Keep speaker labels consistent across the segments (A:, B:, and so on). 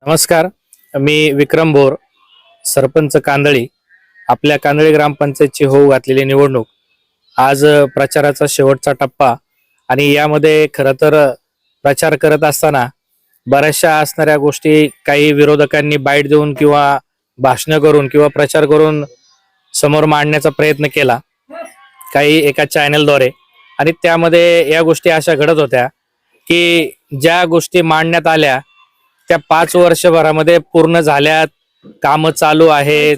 A: नमस्कार. मी विक्रम बोर, सरपंच कांदळी. आपल्या कांदळी ग्रामपंचायतची होऊ घातलेली निवडणूक आज प्रचाराचा शेवटचा टप्पा आणि यामध्ये खरं तर प्रचार करत असताना बऱ्याचशा असणाऱ्या गोष्टी काही विरोधकांनी बाईट देऊन किंवा भाषण करून किंवा प्रचार करून समोर मांडण्याचा प्रयत्न केला काही एका चॅनलद्वारे. आणि त्यामध्ये या गोष्टी अशा घडत होत्या की ज्या गोष्टी मांडण्यात आल्या त्या 5 वर्षभरामध्ये पूर्ण झाल्यात, कामं चालू आहेत.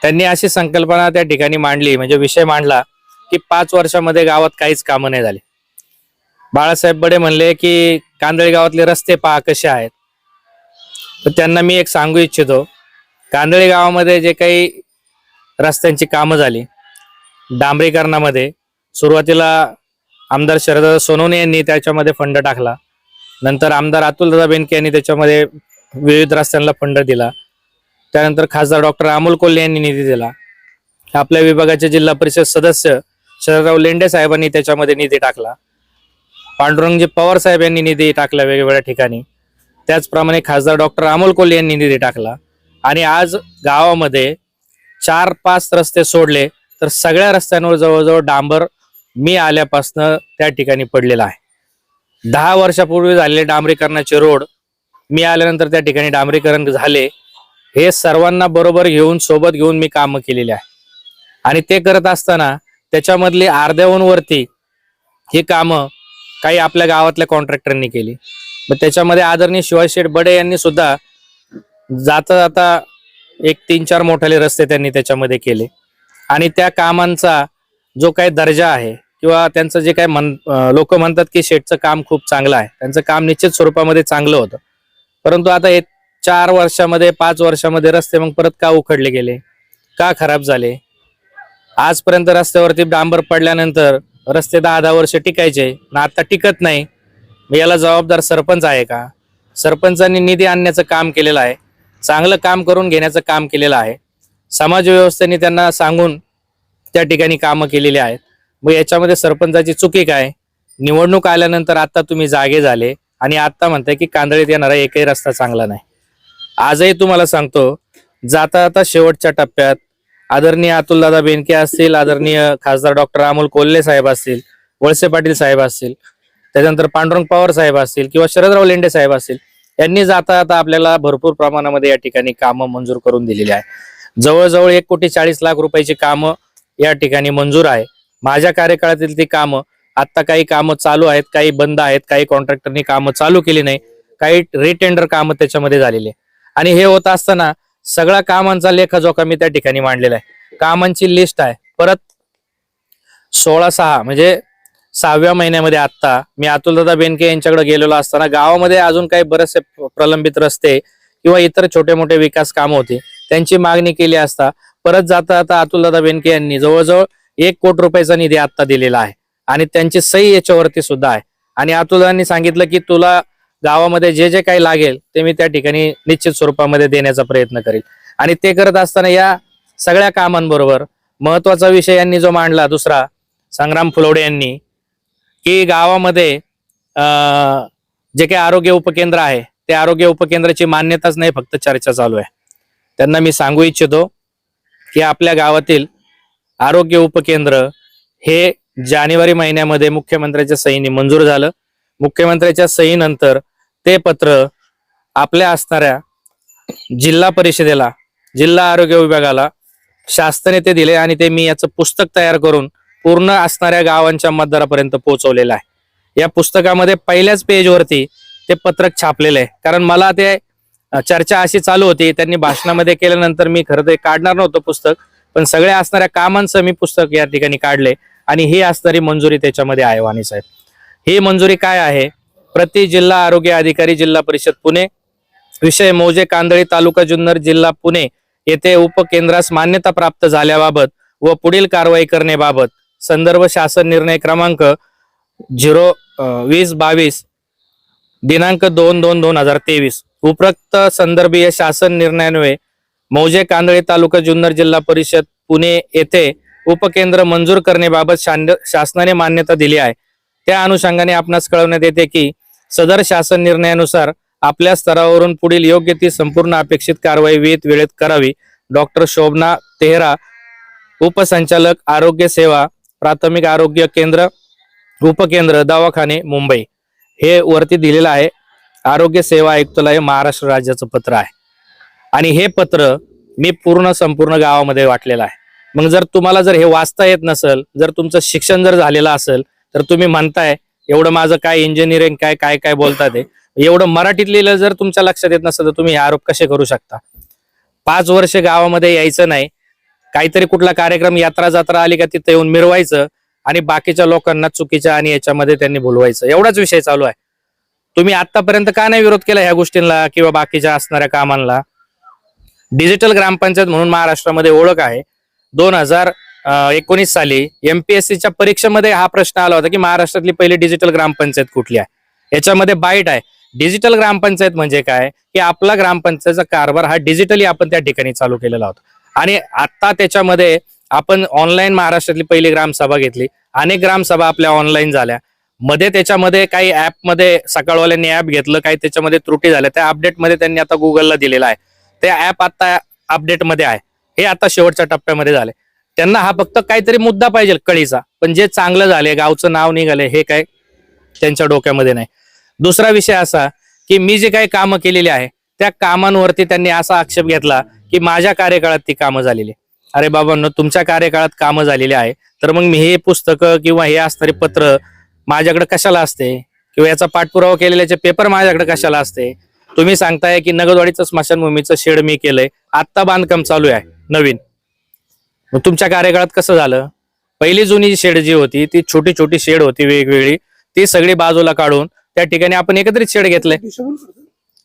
A: त्यांनी अशी संकल्पना त्या ठिकाणी मांडली, म्हणजे विषय मांडला की 5 वर्षामध्ये गावात काहीच कामं नाही झाली. बाळासाहेब बडे म्हणले की कांदळी गावातले रस्ते पहा कसे आहेत. तर त्यांना मी एक सांगू इच्छितो, कांदळी गावामध्ये जे काही रस्त्यांची कामं झाली, डांबरीकरणामध्ये सुरुवातीला आमदार शरद सोनवणे यांनी त्याच्यामध्ये फंड टाकला. नंतर आमदार अतुलदादा बेनके यांनी त्याच्यामध्ये विविध रस्त्यांना फंड दिला. त्यानंतर खासदार डॉक्टर अमोल कोल्हे यांनी निधी दिला. आपल्या विभागाचे जिल्हा परिषद सदस्य शरदराव लेंडे साहेबांनी त्याच्यामध्ये निधी टाकला. पांडुरंगजी पवार साहेब यांनी निधी टाकला वेगवेगळ्या ठिकाणी. त्याचप्रमाणे खासदार डॉक्टर अमोल कोल्हे यांनी निधी टाकला. आणि आज गावामध्ये 4-5 रस्ते सोडले तर सगळ्या रस्त्यांवर जवळजवळ डांबर मी आल्यापासनं त्या ठिकाणी पडलेला आहे. 10 वर्षापूर्वी झालेले डांबरीकरणाचे रोड मी आल्यानंतर त्या ठिकाणी डांबरीकरण झाले. हे सर्वांना बरोबर घेऊन सोबत घेऊन मी कामं केलेली आहे. आणि ते करत असताना त्याच्यामधली अर्ध्याहून वरती ही कामं काही आपल्या गावातल्या कॉन्ट्रॅक्टरनी केली. मग त्याच्यामध्ये आदरणीय शिवाजीशेठ बडे यांनी सुद्धा जाता जाता एक 3-4 मोठाले रस्ते त्यांनी त्याच्यामध्ये केले. आणि त्या कामांचा जो काही दर्जा आहे किंवा त्यांचं जे काय लोक म्हणतात की शेठचं काम खूप चांगलं आहे, त्यांचं काम निश्चित स्वरूपामध्ये चांगलं होतं. परंतु आता हे 4 वर्षामध्ये 5 वर्षामध्ये रस्ते मग परत का उखडले गेले, का खराब झाले. आजपर्यंत रस्त्यावरती डांबर पडल्यानंतर रस्ते 10-10 वर्ष टिकायचे ना, आता टिकत नाही. मग याला जबाबदार सरपंच आहे का? सरपंचांनी निधी आणण्याचं काम केलेलं आहे, चांगलं काम करून घेण्याचं काम केलेलं आहे. समाज व्यवस्थेने त्यांना सांगून त्या ठिकाणी कामं केलेली आहेत. मग याच्यामध्ये सरपंचाची चुकी काय? निवडणूक आल्यानंतर आता तुम्ही जागे झाले आणि आता म्हणताय की कांदळीत येणारा एकही रस्ता चांगला नाही. आजही तुम्हाला सांगतो, जाता जाता शेवटच्या टप्प्यात आदरणीय अतुलदादा बेनके असतील, आदरणीय खासदार डॉक्टर अमोल कोल्हे साहेब असतील, वळसे पाटील साहेब असतील, त्याच्यानंतर पांडुरंग पवार साहेब असतील किंवा शरदराव लेंडे साहेब असतील, यांनी जाता जाता आपल्याला भरपूर प्रमाणामध्ये या ठिकाणी कामं मंजूर करून दिलेली आहे. जवळजवळ 1,40,00,000 रुपयाची कामं या ठिकाणी मंजूर आहे. माझ्या कार्यकाळातील ती कामं आता काही कामं चालू आहेत, काही बंद आहेत, काही कॉन्ट्रॅक्टरनी कामं चालू केली नाही, काही रिटेंडर कामं त्याच्यामध्ये झालेली. आणि हे होत असताना सगळ्या कामांचा लेखाजोखा मी त्या ठिकाणी मांडलेला आहे. कामांची लिस्ट आहे. परत 16/6 म्हणजे 6व्या महिन्यामध्ये आता मी अतुलदादा बेनके यांच्याकडे गेलेलो असताना गावामध्ये अजून काही बरेचसे प्रलंबित रस्ते किंवा इतर छोटे मोठे विकास कामं होती, त्यांची मागणी केली असता परत जाता जाता अतुलदादा बेनके यांनी जवळजवळ 1 कोटी रुपयाचा निधी आता दिलेला आहे. आणि त्यांची सही याच्यावरती सुद्धा आहे. आणि अतुलदांनी सांगितलं की तुला गावामध्ये जे जे काही लागेल ते मी त्या ठिकाणी निश्चित स्वरूपामध्ये देण्याचा प्रयत्न करेल. आणि ते करत असताना या सगळ्या कामांबरोबर महत्वाचा विषय यांनी जो मांडला दुसरा, संग्राम फुलवडे यांनी, की गावामध्ये जे काही आरोग्य उपकेंद्र आहे ते आरोग्य उपकेंद्राची मान्यताच नाही, फक्त चर्चा चालू आहे. त्यांना मी सांगू इच्छितो की आपल्या गावातील आरोग्य उपकेंद्र हे जानेवारी महिन्यामध्ये मुख्यमंत्र्यांच्या सहीने मंजूर झालं. मुख्यमंत्र्यांच्या सहीनंतर ते पत्र आपल्या असणाऱ्या जिल्हा परिषदेला, जिल्हा आरोग्य विभागाला शासनाने ते दिले. आणि ते मी याचं पुस्तक तयार करून पूर्ण असणाऱ्या गावांच्या मतदारापर्यंत पोहोचवलेलं आहे. या पुस्तकामध्ये पहिल्याच पेजवरती ते पत्रक छापलेलं आहे. कारण मला ते चर्चा अशी चालू होती, त्यांनी भाषणामध्ये केल्यानंतर मी खरं तर काढणार नव्हतं पुस्तक, पण सगळ्या असणाऱ्या कामांचं मी पुस्तक या ठिकाणी काढले. आणि ही असणारी मंजुरी त्याच्यामध्ये आहे. वाणी साहेब, ही मंजुरी काय आहे? प्रति जिल्हा आरोग्य अधिकारी जिल्हा परिषद पुणे, विषय मौजे कांदळी तालुका जुन्नर जिल्हा पुणे येथे उपकेंद्रास मान्यता प्राप्त झाल्याबाबत व पुढील कारवाई करण्याबाबत संदर्भ शासन निर्णय क्रमांक 02022 दिनांक 2/2/2023 उपरोक्त संदर्भीय शासन निर्णयान्वये मौजे कांदळी तालुका जुन्नर जिल्हा परिषद पुणे येथे उपकेंद्र मंजूर करण्याबाबत शासनाने मान्यता दिली आहे. त्या अनुषंगाने आपणास कळवण्यात येते की सदर शासन निर्णयानुसार आपल्या स्तरावरून पुढील योग्य ती संपूर्ण अपेक्षित कारवाई वेळेत करावी. डॉक्टर शोभना तेहरा, उपसंचालक आरोग्य सेवा, प्राथमिक आरोग्य केंद्र, उपकेंद्र, दवाखाने, मुंबई. हे वरती दिलेलं आहे. आरोग्य सेवा आयुक्तालय महाराष्ट्र राज्याचं पत्र आहे आणि हे पत्र मी संपूर्ण गावामध्ये वाटलेलं आहे. मग जर तुम्हाला जर हे वाचता येत नसेल, जर तुमचं शिक्षण जर झालेलं असेल, तर तुम्ही म्हणताय एवढं माझं काय इंजिनिअरिंग काय काय काय बोलता ते, एवढं मराठीत लिहिलं जर तुमच्या लक्षात येत नसेल तर तुम्ही हे आरोप कसे करू शकता? 5 वर्ष गावामध्ये यायचं नाही, काहीतरी कुठला कार्यक्रम यात्रा जत्रा आली का तिथे येऊन मिरवायचं आणि बाकीच्या लोकांना चुकीच्या आणि याच्यामध्ये त्यांनी बोलवायचं, एवढाच विषय चालू आहे. तुम्ही आतापर्यंत का नाही विरोध केला ह्या गोष्टींना किंवा बाकीच्या असणाऱ्या कामांना? डिजिटल ग्रामपंचायत म्हणून महाराष्ट्रामध्ये ओळख आहे. 2019 साली MPSCच्या परीक्षेमध्ये हा प्रश्न आला होता की महाराष्ट्रातली पहिली डिजिटल ग्रामपंचायत कुठली आहे. याच्यामध्ये बाईट आहे. डिजिटल ग्रामपंचायत म्हणजे काय की आपला ग्रामपंचायतचा कारभार हा डिजिटली आपण त्या ठिकाणी चालू केलेला होता आणि आता त्याच्यामध्ये आपण ऑनलाईन महाराष्ट्रातली पहिली ग्रामसभा घेतली. अनेक ग्रामसभा आपल्या ऑनलाईन झाल्या. मध्ये त्याच्यामध्ये काही ऍपमध्ये सकाळवाल्यांनी ऍप घेतलं, काही त्याच्यामध्ये त्रुटी झाल्या, त्या अपडेटमध्ये त्यांनी आता गुगलला दिलेला आहे. ते ऍप आता अपडेटमध्ये आहे. हे आता शेवटच्या टप्प्यामध्ये झाले. त्यांना हा फक्त काहीतरी मुद्दा पाहिजे कळीचा, पण जे चांगलं झाले, गावचं नाव निघाले, हे काय त्यांच्या डोक्यामध्ये नाही. दुसरा विषय असा की मी जे काही कामं केलेली आहे त्या कामांवरती त्यांनी असा आक्षेप घेतला की माझ्या कार्यकाळात ती कामं झालेली. अरे बाबांनो, तुमच्या कार्यकाळात कामं झालेली आहे तर मग मी हे पुस्तकं किंवा हे असणारे पत्र माझ्याकडे कशाला असते किंवा याचा पाठपुरावा केलेल्याचे पेपर माझ्याकडे कशाला असते? तुम्ही सांगताय की नगदवाडीचं स्मशानभूमीचं शेड मी केलंय, आत्ता बांधकाम चालू आहे नवीन. मग तुमच्या कार्यकाळात कसं झालं? पहिली जुनी शेड जी होती ती छोटी छोटी शेड होती वेगवेगळी, ती सगळी बाजूला काढून त्या ठिकाणी आपण एकत्रित शेड घेतलंय.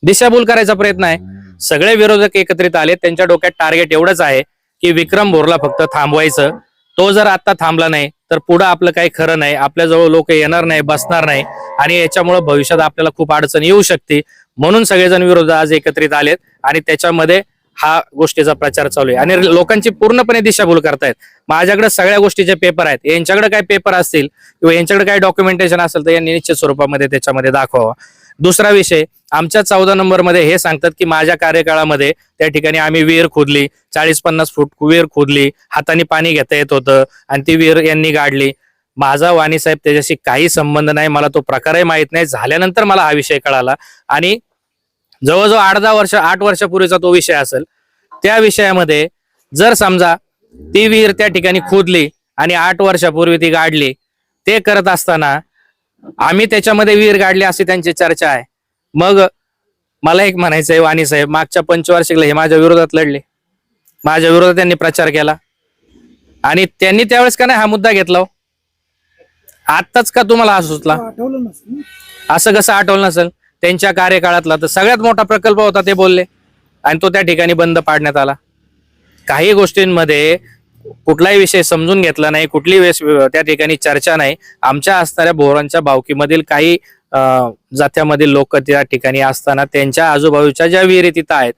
A: दिशाभूल करायचा प्रयत्न आहे. सगळे विरोधक एकत्रित आले. त्यांच्या डोक्यात टार्गेट एवढंच आहे की विक्रम भोरला फक्त थांबवायचं. तो जर आता थांबला नाही तर पुढे आपलं काही खरं नाही. आपल्याजवळ लोक येणार नाही, बसणार नाही आणि याच्यामुळे भविष्यात आपल्याला खूप अडचण येऊ शकते. म्हणून सगळेजण विरोध आज एकत्रित आलेत आणि त्याच्यामध्ये हा गोष्टीचा प्रचार चालू आहे आणि लोकांची पूर्णपणे दिशाभूल करतायत. माझ्याकडे सगळ्या गोष्टीचे पेपर आहेत. यांच्याकडे काय पेपर असतील किंवा यांच्याकडे काय डॉक्युमेंटेशन असेल तर यांनी निश्चित स्वरूपामध्ये त्याच्यामध्ये दाखवावं. दुसरा विषय, आमच्या 14 नंबरमध्ये हे सांगतात की माझ्या कार्यकाळामध्ये त्या ठिकाणी आम्ही विहीर खोदली, 40-50 फूट विहीर खोदली, हाताने पाणी घेता येत होतं आणि ती विहीर यांनी गाडली. माझा वाणी साहेब त्याच्याशी काही संबंध नाही. मला तो प्रकारही माहित नाही. झाल्यानंतर मला हा विषय कळाला आणि जवळजवळ 8 वर्षापूर्वीचा तो विषय असेल. त्या विषयामध्ये जर समजा ती विहीर त्या ठिकाणी खोदली आणि 8 वर्षापूर्वी ती गाडली, ते करत असताना आम्ही त्याच्यामध्ये विहीर गाडली अशी त्यांची चर्चा आहे. मग मला एक म्हणायचंय, वाणी साहेब मागच्या पंचवार्षिकला हे माझ्या विरोधात लढले, माझ्या विरोधात त्यांनी प्रचार केला आणि त्यांनी त्यावेळेस का नाही हा मुद्दा घेतला? आत्ताच का तुम्हाला हा सुचला? असं कसं आठवलं नसेल? त्यांच्या कार्यकाळातला तर सगळ्यात मोठा प्रकल्प होता ते बोलले आणि तो त्या ठिकाणी बंद पाडण्यात आला. काही गोष्टींमध्ये कुठलाही विषय समजून घेतला नाही, कुठली वेळेस त्या ठिकाणी चर्चा नाही. आमच्या असणाऱ्या बोरांच्या भावकीमधील काही जात्यामधील लोक त्या ठिकाणी असताना त्यांच्या आजूबाजूच्या ज्या विहिरी तिथं आहेत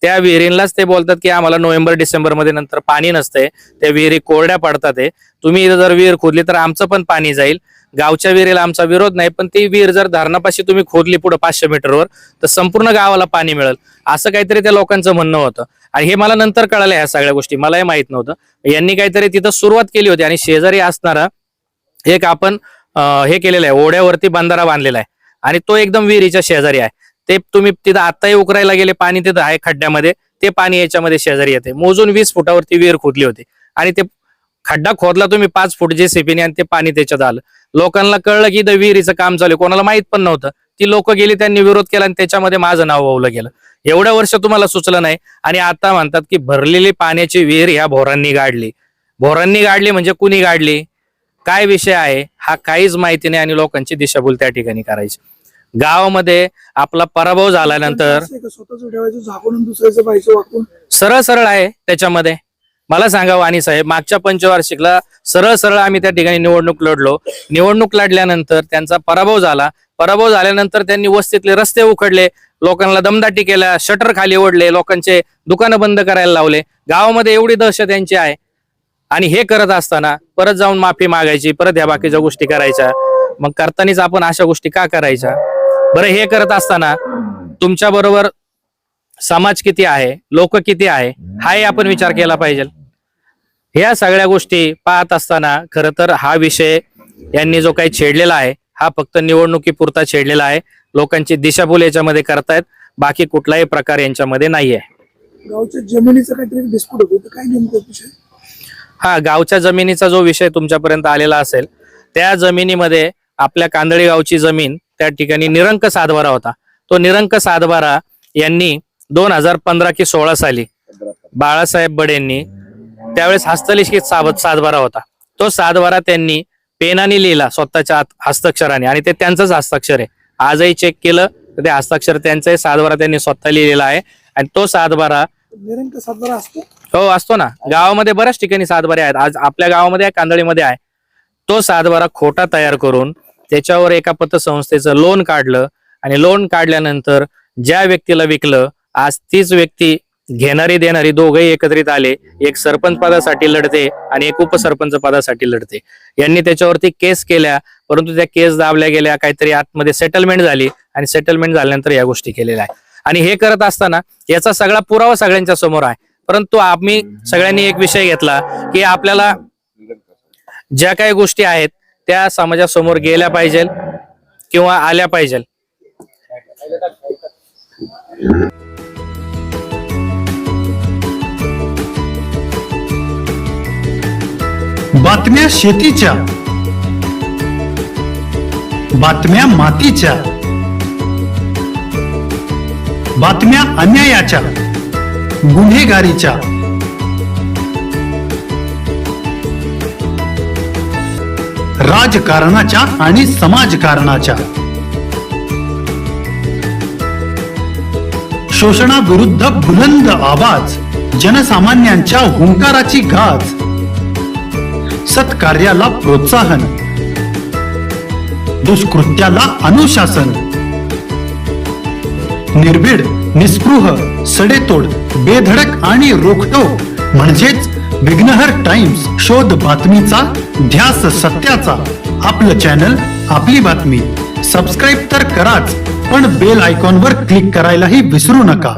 A: त्या विहिरींलाच ते बोलतात की आम्हाला नोव्हेंबर-डिसेंबर मध्ये नंतर पाणी नसतंय, त्या विहिरी कोरड्या पडतात. तुम्ही जर विहीर खोदली तर आमचं पण पाणी जाईल. गावच्या विहिरीला आमचा विरोध नाही, पण ती विहीर जर धरणापाशी तुम्ही खोदली पुढे 500 मीटरवर तर संपूर्ण गावाला पाणी मिळेल, असं काहीतरी त्या लोकांचं म्हणणं होतं. आणि हे मला नंतर कळालं, ह्या सगळ्या गोष्टी मलाही माहित नव्हतं. यांनी काहीतरी तिथं सुरुवात केली होती आणि शेजारी असणारा एक आपण हे केलेलं आहे, ओढ्यावरती बंधारा बांधलेला आहे आणि तो एकदम विहिरीच्या शेजारी आहे. ते तुम्ही तिथं आताही उकरायला गेले, पाणी तिथं आहे खड्ड्यामध्ये, ते पाणी याच्यामध्ये शेजारी येते. मोजून 20 फुटावरती विहीर खोदली होती आणि ते खड्डा खोदला तुम्ही 5 फूट JCB ने आणि ते पाणी त्याच्यात आलं. लोकांना कळलं की विहिरीचं काम चालू, कोणाला माहित पण नव्हतं. ती लोक गेली, त्यांनी विरोध केला आणि त्याच्यामध्ये माझं नाव वावलं गेलं. एवढ्या वर्ष तुम्हाला सुचलं नाही आणि आता म्हणतात की भरलेली पाण्याची विहीर ह्या भोरांनी गाडली. भोरांनी गाडली म्हणजे कुणी गाडली, काय विषय आहे हा काहीच माहिती नाही आणि लोकांची दिशाभूल त्या ठिकाणी करायची. गावामध्ये आपला पराभव झाल्यानंतर सरळ सरळ आहे त्याच्यामध्ये. मला सांगा वाणी साहेब, मागच्या पंचवार्षिकला सरळ सरळ आम्ही त्या ठिकाणी निवडणूक लढलो. निवडणूक लढल्यानंतर त्यांचा पराभव झाला. पराभव झाल्यानंतर त्यांनी वस्तीतले रस्ते उखडले, लोकांना दमदाटी केल्या, शटर खाली ओढले, लोकांचे दुकानं बंद करायला लावले. गावामध्ये एवढी दहशत यांची आहे आणि हे करत असताना परत जाऊन माफी मागायची, परत ह्या बाकीच्या गोष्टी करायच्या. मग करतानाच आपण अशा गोष्टी का करायच्या बरं? हे करत असताना तुमच्या बरोबर समाज किती आहे, लोक किती आहे, हाही आपण विचार केला पाहिजे. ह्या सगळ्या गोष्टी पाहत असताना खरं तर हा विषय यांनी जो काही छेडलेला आहे हा फक्त निवडणुकीपुरता छेडलेला आहे. लोकांची दिशाभूल याच्यामध्ये करतायत, बाकी कुठलाही प्रकार यांच्यामध्ये नाहीये.
B: गावच्या जमिनीचा काहीतरी डिस्प्यूट होतो, तर काय नेमकं विषय?
A: हा, गावच्या जमिनीचा जो विषय तुमच्यापर्यंत आलेला असेल, त्या जमिनीमध्ये आपल्या कांदळी गावची जमीन त्या ठिकाणी निरंक सातबारा होता. तो निरंक सातबारा यांनी 2015 की 16 साली बाळासाहेब बडेंनी त्यावेळेस हस्तलिखित सातबारा होता. तो सातबारा त्यांनी पेनाने लिहिला स्वतःच्या हस्ताक्षराने, आणि ते त्यांचंच हस्ताक्षर आहे. आजही चेक केलं तर ते हस्ताक्षर त्यांचं सातबारा त्यांनी स्वतः लिहिलेला आहे. आणि तो सातबारा
B: निरंक सातबारा असतो.
A: हो, असतो ना. गावामध्ये बऱ्याच ठिकाणी सातबारे आहेत. आज आपल्या गावामध्ये कांदळीमध्ये आहे. तो सातबारा खोटा तयार करून त्याच्यावर एका पतसंस्थेचं लोन काढलं, आणि लोन काढल्यानंतर ज्या व्यक्तीला विकलं, आज तीच व्यक्ती घेणारी देणारी दोघंही एकत्रित आले. एक सरपंच पदासाठी लढते आणि एक उपसरपंच पदासाठी लढते. यांनी त्याच्यावरती केस केल्या, परंतु त्या केस दाबल्या गेल्या. काहीतरी आतमध्ये सेटलमेंट झाली, आणि सेटलमेंट झाल्यानंतर या गोष्टी केलेल्या आहे. आणि हे करत असताना याचा सगळा पुरावा सगळ्यांच्या समोर आहे. परंतु आम्ही सगळ्यांनी एक विषय घेतला की आपल्याला ज्या काही गोष्टी आहेत त्या समाजासमोर गेल्या पाहिजे किंवा आल्या पाहिजे.
C: बातम्या शेतीच्या, बातम्या मातीच्या, बातम्या अन्यायाच्या, गुन्हेगारीच्या, राजकारणाच्या आणि समाजकारणाच्या, शोषणाविरुद्ध बुलंद आवाज, जनसामान्यांच्या हुंकाराची गाज, सत्कार्याला प्रोत्साहन, दुष्कृत्याला अनुशासन, निर्भीड, निस्पृह, सडेतोड, बेधडक आणि रोखठोक म्हणजेच विघ्नहर टाइम्स. शोध बातमीचा, ध्यास सत्याचा. आपलं चॅनल, आपली बातमी. सबस्क्राईब तर कराच, पण बेल आयकॉनवर क्लिक करायलाही विसरू नका.